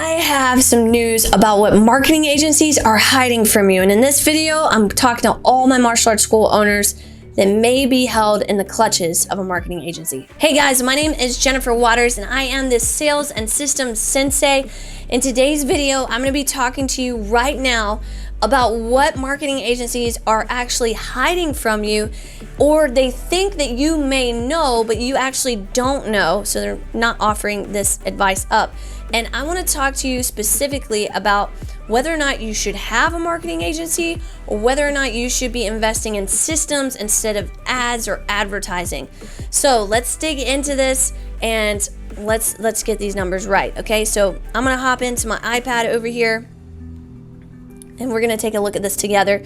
I have some news about what marketing agencies are hiding from you. And in this video, I'm talking to all my martial arts school owners that may be held in the clutches of a marketing agency. Hey guys, my name is Jennifer Waters and I am the sales and systems sensei. In today's video, I'm gonna be talking to you right now about what marketing agencies are actually hiding from you, or they think that you may know, but you actually don't know, so they're not offering this advice up. And I want to talk to you specifically about whether or not you should have a marketing agency or whether or not you should be investing in systems instead of ads or advertising. So let's dig into this and let's get these numbers right. Okay, so I'm gonna hop into my iPad over here and we're gonna take a look at this together.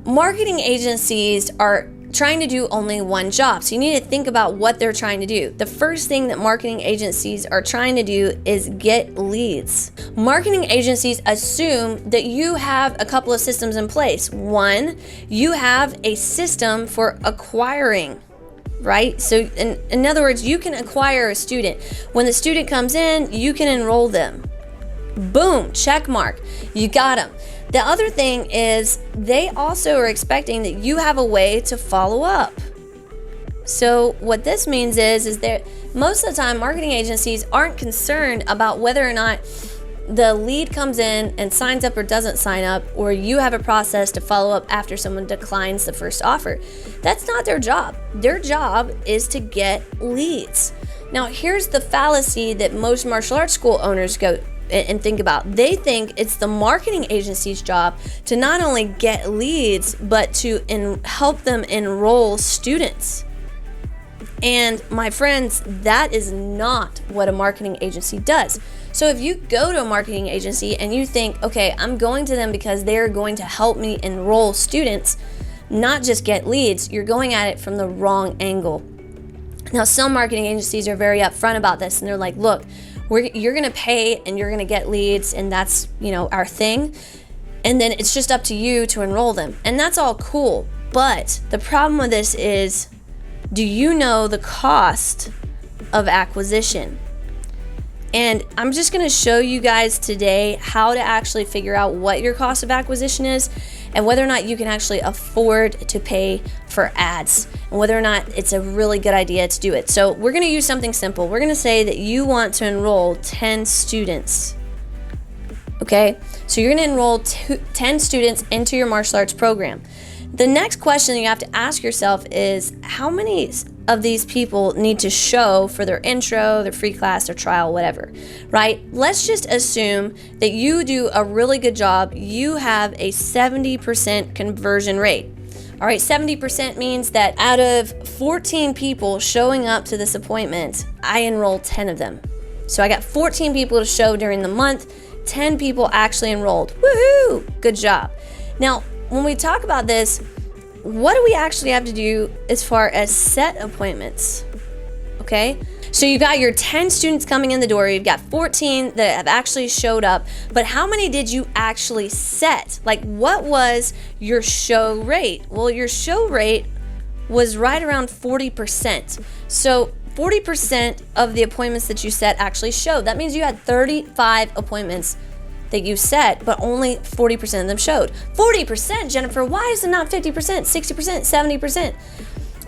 Marketing agencies are trying to do only one job. So you need to think about what they're trying to do. The first thing that marketing agencies are trying to do is get leads. Marketing agencies assume that you have a couple of systems in place. One, you have a system for acquiring, right? So in other words, you can acquire a student. When the student comes in, you can enroll them. Boom, check mark, you got them. The other thing is they also are expecting that you have a way to follow up. So what this means is that most of the time marketing agencies aren't concerned about whether or not the lead comes in and signs up or doesn't sign up, or you have a process to follow up after someone declines the first offer. That's not their job. Their job is to get leads. Now here's the fallacy that most martial arts school owners go and think about. They think it's the marketing agency's job to not only get leads, but to help them enroll students. And my friends, that is not what a marketing agency does. So if you go to a marketing agency and you think, okay, I'm going to them because they're going to help me enroll students, not just get leads, you're going at it from the wrong angle. Now, some marketing agencies are very upfront about this and they're like, look, you're gonna pay and you're gonna get leads, and that's, our thing, and then it's just up to you to enroll them, and that's all cool. But the problem with this is, do you know the cost of acquisition? And I'm just gonna show you guys today how to actually figure out what your cost of acquisition is and whether or not you can actually afford to pay for ads and whether or not it's a really good idea to do it. So we're gonna use something simple. We're gonna say that you want to enroll 10 students. Okay, so you're gonna enroll 10 students into your martial arts program. The next question you have to ask yourself is, how many of these people need to show for their intro, their free class, their trial, whatever, right? Let's just assume that you do a really good job. You have a 70% conversion rate. All right, 70% means that out of 14 people showing up to this appointment, I enrolled 10 of them. So I got 14 people to show during the month, 10 people actually enrolled. Woohoo! Good job. Now, when we talk about this, what do we actually have to do as far as set appointments? Okay, so you got your 10 students coming in the door, you've got 14 that have actually showed up, but how many did you actually set? Like, what was your show rate? Well, your show rate was right around 40%. So 40% of the appointments that you set actually showed. That means you had 35 appointments that you set, but only 40% of them showed. 40%, Jennifer, why is it not 50%, 60%, 70%?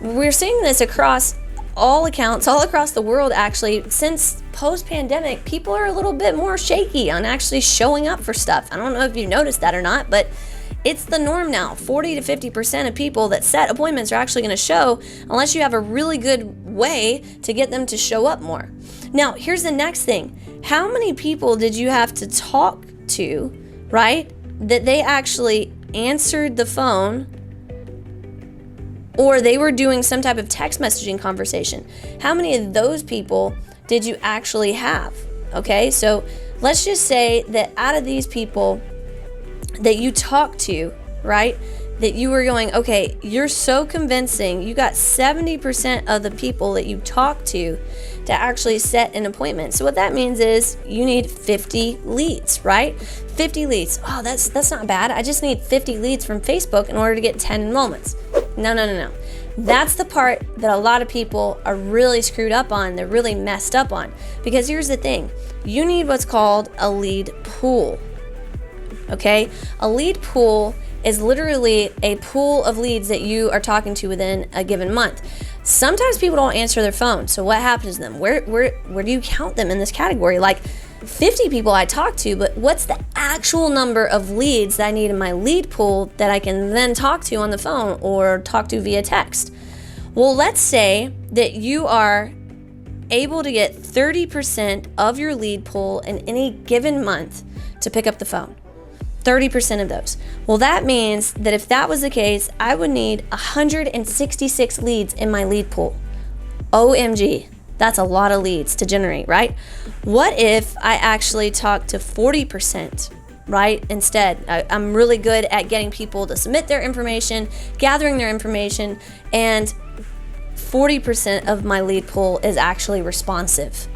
We're seeing this across all accounts, all across the world actually. Since post-pandemic, people are a little bit more shaky on actually showing up for stuff. I don't know if you noticed that or not, but it's the norm now. 40 to 50% of people that set appointments are actually gonna show, unless you have a really good way to get them to show up more. Now, here's the next thing. How many people did you have to talk to, right, that they actually answered the phone or they were doing some type of text messaging conversation? How many of those people did you actually have? Okay, so let's just say that out of these people that you talked to, right, that you were going, okay, you're so convincing, you got 70% of the people that you talked to actually set an appointment. So what that means is you need 50 leads, right? 50 leads. Oh, that's not bad. I just need 50 leads from Facebook in order to get 10 enrollments. No. That's the part that a lot of people are really screwed up on. They're really messed up on. Because here's the thing. you need what's called a lead pool. Okay, a lead pool is literally a pool of leads that you are talking to within a given month. Sometimes people don't answer their phone. So what happens to them? Where do you count them in this category? Like 50 people I talk to, but what's the actual number of leads that I need in my lead pool that I can then talk to on the phone or talk to via text? Well, let's say that you are able to get 30% of your lead pool in any given month to pick up the phone. 30% of those. Well, that means that if that was the case, I would need 166 leads in my lead pool. OMG, that's a lot of leads to generate, right? What if I actually talk to 40%, right? Instead, I'm really good at getting people to submit their information, gathering their information, and 40% of my lead pool is actually responsive.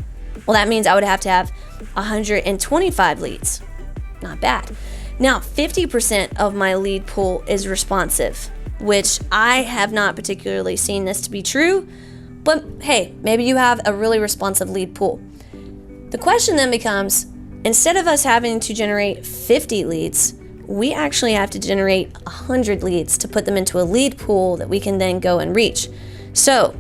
Well, that means I would have to have 125 leads. Not bad. Now, 50% of my lead pool is responsive, which I have not particularly seen this to be true, but hey, maybe you have a really responsive lead pool. The question then becomes, instead of us having to generate 50 leads, we actually have to generate 100 leads to put them into a lead pool that we can then go and reach. So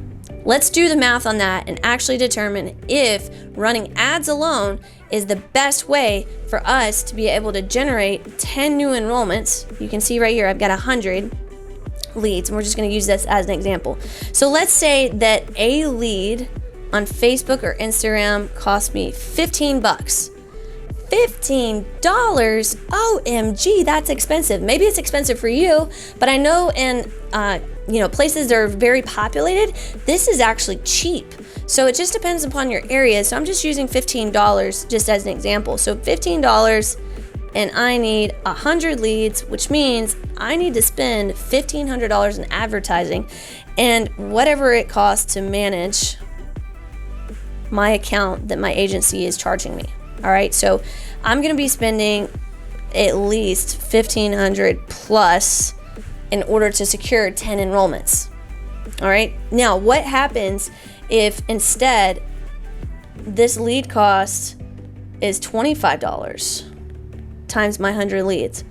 let's do the math on that and actually determine if running ads alone is the best way for us to be able to generate 10 new enrollments. You can see right here, I've got 100 leads, and we're just going to use this as an example. So let's say that a lead on Facebook or Instagram cost me $15. $15? OMG, that's expensive. Maybe it's expensive for you, but I know in places that are very populated, this is actually cheap. So it just depends upon your area. So I'm just using $15 just as an example. So $15, and I need 100 leads, which means I need to spend $1,500 in advertising and whatever it costs to manage my account that my agency is charging me. All right, so I'm gonna be spending at least $1,500 plus in order to secure 10 enrollments. All right, now what happens if instead this lead cost is $25 times my 100 leads?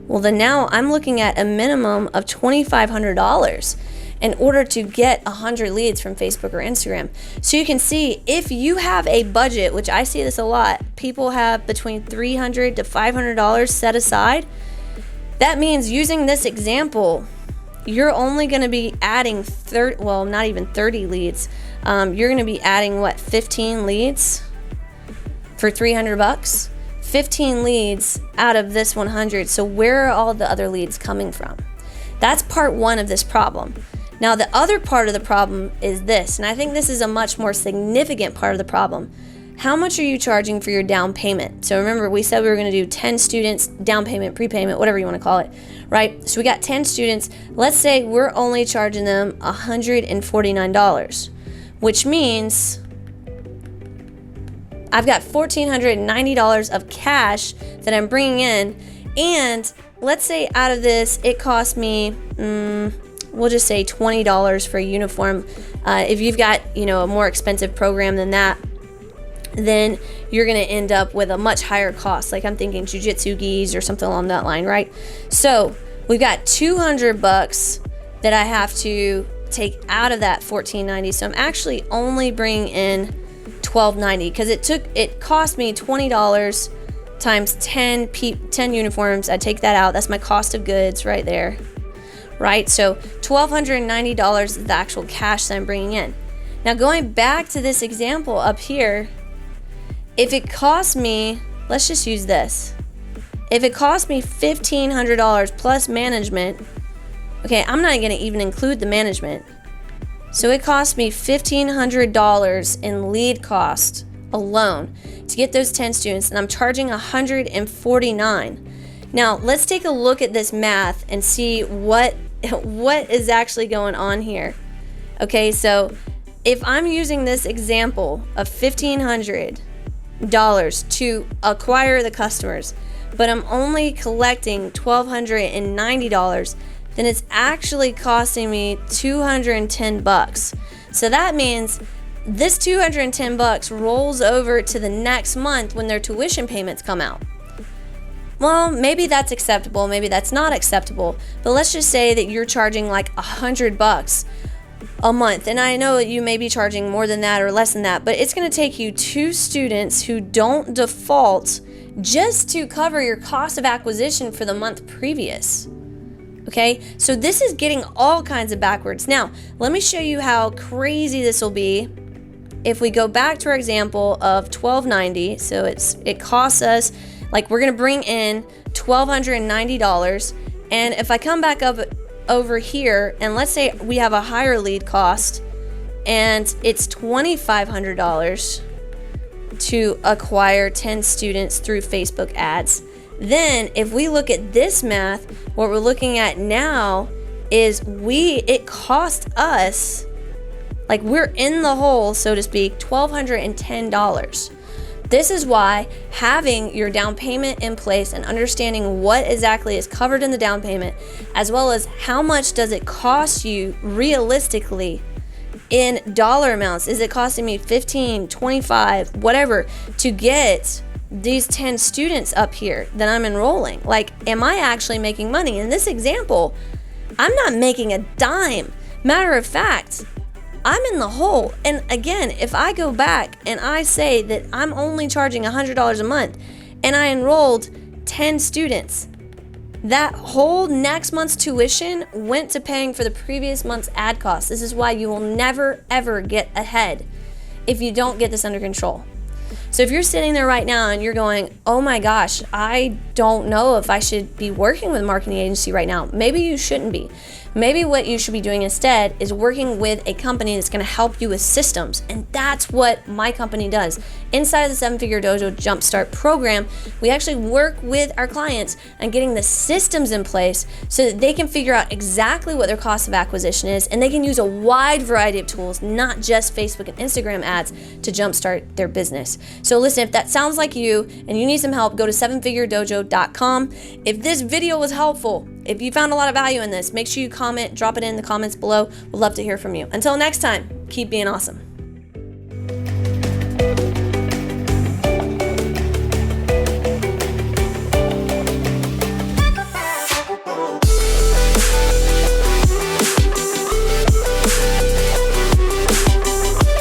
Well, then now I'm looking at a minimum of $2,500 in order to get 100 leads from Facebook or Instagram. So you can see, if you have a budget, which I see this a lot, people have between $300 to $500 set aside. That means, using this example, you're only going to be adding not even 30 leads. You're going to be adding 15 leads for $300? 15 leads out of this 100. So where are all the other leads coming from? That's part one of this problem. Now, the other part of the problem is this, and I think this is a much more significant part of the problem. How much are you charging for your down payment? So remember, we said we were going to do 10 students, down payment, prepayment, whatever you want to call it, right? So we got 10 students. Let's say we're only charging them $149, which means I've got $1,490 of cash that I'm bringing in, and let's say out of this, it cost me, we'll just say $20 for a uniform. If you've got, a more expensive program than that, then you're going to end up with a much higher cost. Like, I'm thinking jiu-jitsu gis or something along that line, right? So we've got $200 that I have to take out of that $1,490. So I'm actually only bringing in $1,290 because it cost me $20 times 10 uniforms. I take that out. That's my cost of goods right there, right? So $1,290 is the actual cash that I'm bringing in. Now, going back to this example up here, if it costs me, let's just use this. If it costs me $1,500 plus management, okay, I'm not going to even include the management. So it cost me $1,500 in lead cost alone to get those 10 students, and I'm charging $149. Now, let's take a look at this math and see what is actually going on here. Okay, so if I'm using this example of $1,500 to acquire the customers, but I'm only collecting $1,290, then it's actually costing me $210. So that means this $210 rolls over to the next month when their tuition payments come out. Well, maybe that's acceptable, maybe that's not acceptable, but let's just say that you're charging like $100 a month, and I know that you may be charging more than that or less than that, but it's going to take you 2 students who don't default just to cover your cost of acquisition for the month previous. Okay, so this is getting all kinds of backwards. Now, let me show you how crazy this will be if we go back to our example of $1,290. So it costs us, like, we're going to bring in $1,290, and if I come back up over here, and let's say we have a higher lead cost, and it's $2,500 to acquire 10 students through Facebook ads. Then if we look at this math, what we're looking at now is it cost us, like, we're in the hole, so to speak, $1,210. This is why having your down payment in place and understanding what exactly is covered in the down payment, as well as how much does it cost you realistically in dollar amounts. Is it costing me 15, 25, whatever, to get these 10 students up here that I'm enrolling? Like, am I actually making money? In this example, I'm not making a dime. Matter of fact, I'm in the hole. And again, if I go back and I say that I'm only charging $100 a month and I enrolled 10 students, that whole next month's tuition went to paying for the previous month's ad costs. This is why you will never, ever get ahead if you don't get this under control. So if you're sitting there right now and you're going, oh my gosh, I don't know if I should be working with a marketing agency right now. Maybe you shouldn't be. Maybe what you should be doing instead is working with a company that's going to help you with systems. And that's what my company does. Inside of the 7-Figure Dojo Jumpstart program, we actually work with our clients on getting the systems in place so that they can figure out exactly what their cost of acquisition is, and they can use a wide variety of tools, not just Facebook and Instagram ads, to jumpstart their business. So listen, if that sounds like you and you need some help, go to 7figuredojo.com. If this video was helpful, if you found a lot of value in this, make sure you comment, drop it in the comments below. We'd love to hear from you. Until next time, keep being awesome.